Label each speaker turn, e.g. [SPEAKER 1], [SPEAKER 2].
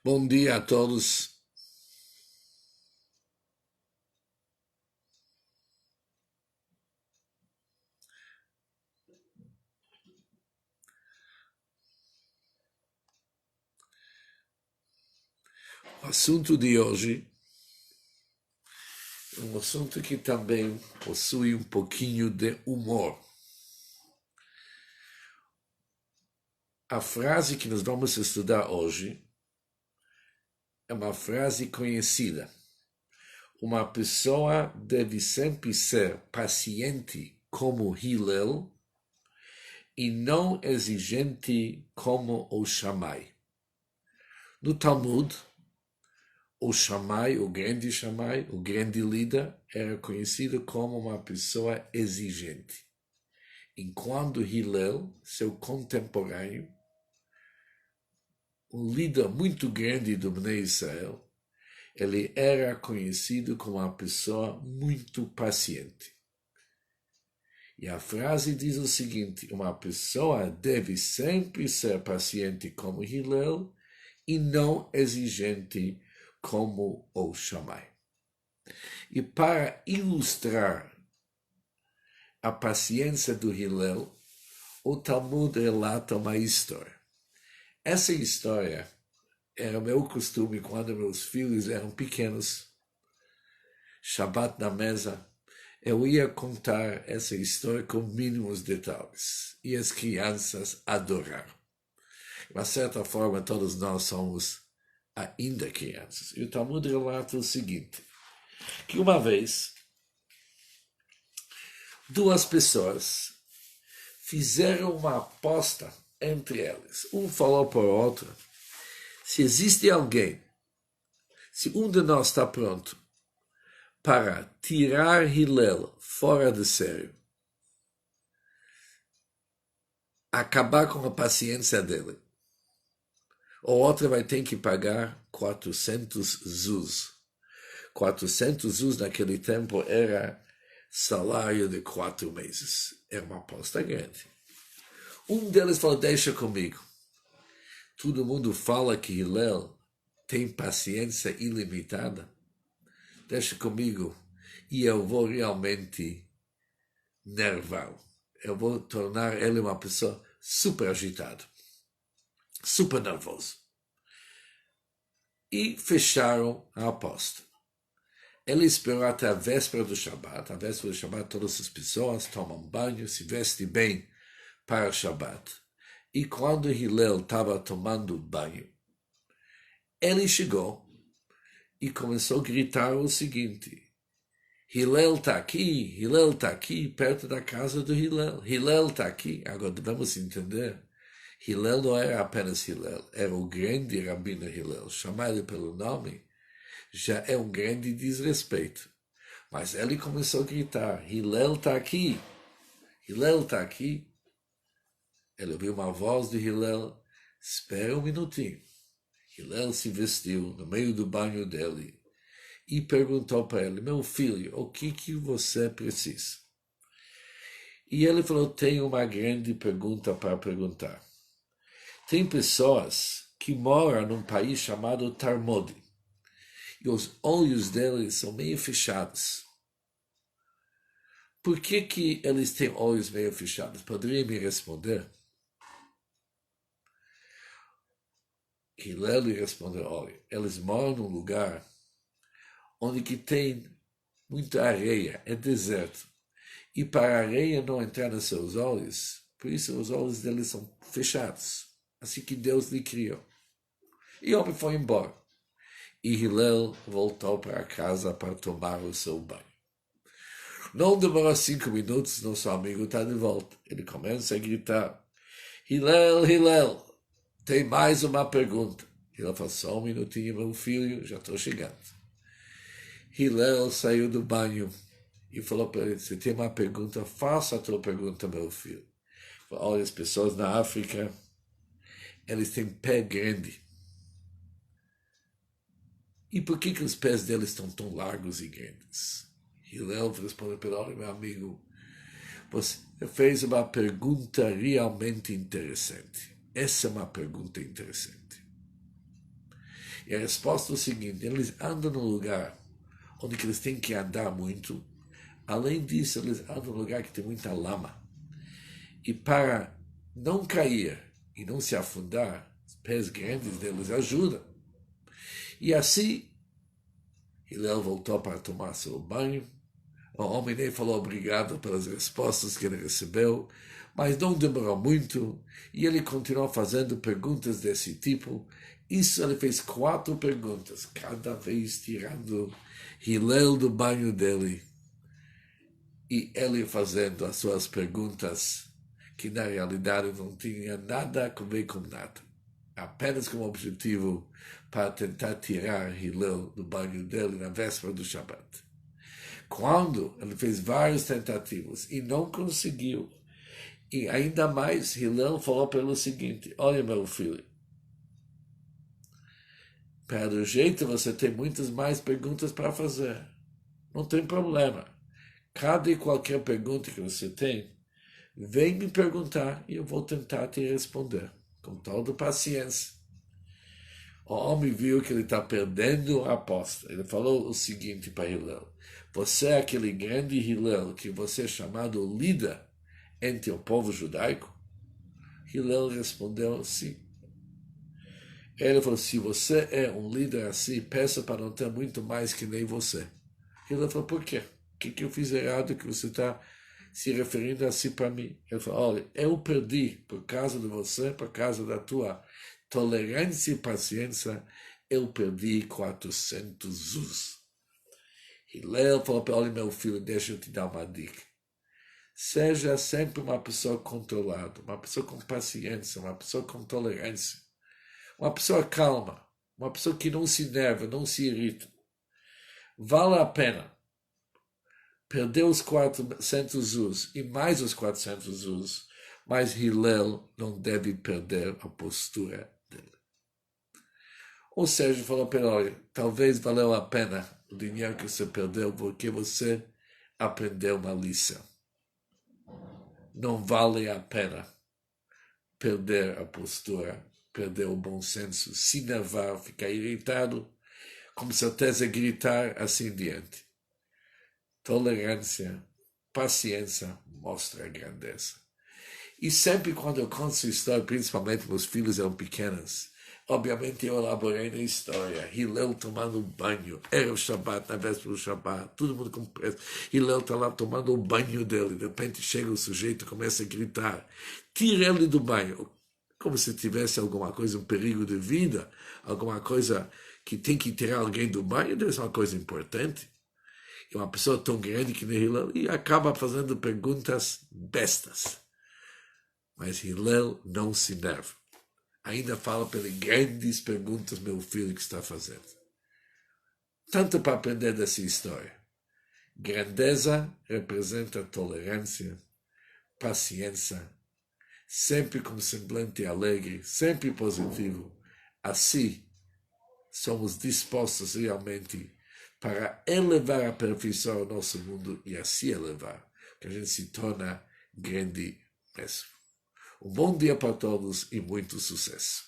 [SPEAKER 1] Bom dia a todos. O assunto de hoje é um assunto que também possui um pouquinho de humor. A frase que nós vamos estudar hoje é uma frase conhecida. Uma pessoa deve sempre ser paciente como Hillel e não exigente como o Shammai. No Talmud, o Shammai, o grande líder, era conhecido como uma pessoa exigente. Enquanto Hillel, seu contemporâneo, um líder muito grande do Bnei Israel, ele era conhecido como uma pessoa muito paciente. E a frase diz o seguinte: uma pessoa deve sempre ser paciente como Hillel e não exigente como o Shammai. E para ilustrar a paciência do Hillel, o Talmud relata uma história. Essa história era o meu costume quando meus filhos eram pequenos. Shabbat na mesa, eu ia contar essa história com mínimos detalhes. E as crianças adoraram. De uma certa forma, todos nós somos ainda crianças. E o Talmud relata o seguinte, que uma vez, duas pessoas fizeram uma aposta entre elas. Um falou para o outro, se existe alguém, se um de nós está pronto para tirar Hillel fora de sério, acabar com a paciência dele, o outro vai ter que pagar 400 zuz. 400 zuz naquele tempo era salário de 4 meses. Era uma aposta grande. Um deles falou, deixa comigo. Todo mundo fala que Hillel tem paciência ilimitada. Deixa comigo e eu vou realmente nervá-lo. Eu vou tornar ele uma pessoa super agitada, super nervoso. E fecharam a aposta. Ele esperou até a véspera do Shabat. A véspera do Shabat, todas as pessoas tomam banho, se vestem bem para o Shabat. E quando Hillel estava tomando banho, ele chegou e começou a gritar o seguinte: Hillel está aqui, perto da casa do Hillel. Hillel está aqui. Agora devemos entender, Hillel não era apenas Hillel, era o grande rabino Hillel. Chamar ele pelo nome já é um grande desrespeito. Mas ele começou a gritar, Hillel está aqui, Hillel está aqui. Ele ouviu uma voz de Hillel, espera um minutinho. Hillel se vestiu no meio do banho dele e perguntou para ele, meu filho, o que você precisa? E ele falou, tenho uma grande pergunta para perguntar. Tem pessoas que moram num país chamado Tarmodi, e os olhos deles são meio fechados. Por que eles têm olhos meio fechados? Poderia me responder? Hillel lhe respondeu, olha, eles moram num lugar onde que tem muita areia, é deserto. E para a areia não entrar nos seus olhos, por isso os olhos deles são fechados. Assim que Deus lhe criou. E o homem foi embora. E Hillel voltou para casa para tomar o seu banho. Não demorou 5 minutos, nosso amigo está de volta. Ele começa a gritar, Hillel, Hillel, tem mais uma pergunta. Hillel falou, só um minutinho, meu filho, já estou chegando. Hillel saiu do banho e falou para ele, se tem uma pergunta, faça a tua pergunta, meu filho. Falou, olha, as pessoas na África, eles têm pé grande. E por que os pés deles estão tão largos e grandes? Hillel respondeu para ele, meu amigo, você fez uma pergunta realmente interessante. Essa é uma pergunta interessante. E a resposta é o seguinte: eles andam num lugar onde eles têm que andar muito. Além disso, eles andam num lugar que tem muita lama. E para não cair e não se afundar, os pés grandes deles ajudam. E assim, Hillel voltou para tomar seu banho. O homem nem falou obrigado pelas respostas que ele recebeu, mas não demorou muito, e ele continuou fazendo perguntas desse tipo. Isso ele fez 4 perguntas, cada vez tirando Hillel do banho dele, e ele fazendo as suas perguntas, que na realidade não tinha nada a ver com nada, apenas com o objetivo para tentar tirar Hillel do banho dele na véspera do Shabat. Quando ele fez várias tentativas e não conseguiu, e ainda mais, Hillel falou para ele o seguinte: olha, meu filho, pelo jeito você tem muitas mais perguntas para fazer. Não tem problema. Cada e qualquer pergunta que você tem, vem me perguntar e eu vou tentar te responder, com toda paciência. O homem viu que ele está perdendo a aposta. Ele falou o seguinte para Hillel: você é aquele grande Hillel que você é chamado líder entre o povo judaico? Hillel respondeu sim. Ele falou: se você é um líder assim, peça para não ter muito mais que nem você. Hillel falou: por quê? O que eu fiz errado que você está se referindo assim para mim? Ele falou: olha, eu perdi por causa de você, por causa da tua tolerância e paciência, eu perdi 400 zuz. Hillel falou para ele: olha, meu filho, deixa eu te dar uma dica. Seja sempre uma pessoa controlada, uma pessoa com paciência, uma pessoa com tolerância, uma pessoa calma, uma pessoa que não se enerva, não se irrita. Vale a pena perder os 400 zuz e mais os 400 zuz, mas Hillel não deve perder a postura dele. Ou seja, falou para ele: olha, talvez valeu a pena o dinheiro que você perdeu porque você aprendeu uma lição. Não vale a pena perder a postura, perder o bom senso, se enervar, ficar irritado, com certeza gritar, assim diante. Tolerância, paciência mostra a grandeza. E sempre quando eu conto essa história, principalmente meus filhos eram pequenos, obviamente eu elaborei na história. Hillel tomando banho, era o Shabat, na véspera do Shabat, todo mundo com pressa. Hillel está lá tomando o banho dele, de repente chega o sujeito e começa a gritar: tira ele do banho, como se tivesse alguma coisa, um perigo de vida, alguma coisa que tem que tirar alguém do banho, deve ser uma coisa importante. E uma pessoa tão grande que nem Hillel, e acaba fazendo perguntas bestas. Mas Hillel não se enerva. Ainda fala pelas grandes perguntas, meu filho, que está fazendo. Tanto para aprender dessa história. Grandeza representa tolerância, paciência, sempre com semblante alegre, sempre positivo. Assim, somos dispostos realmente para elevar a perfeição ao nosso mundo e assim elevar, que a gente se torna grande mesmo. Um bom dia para todos e muito sucesso.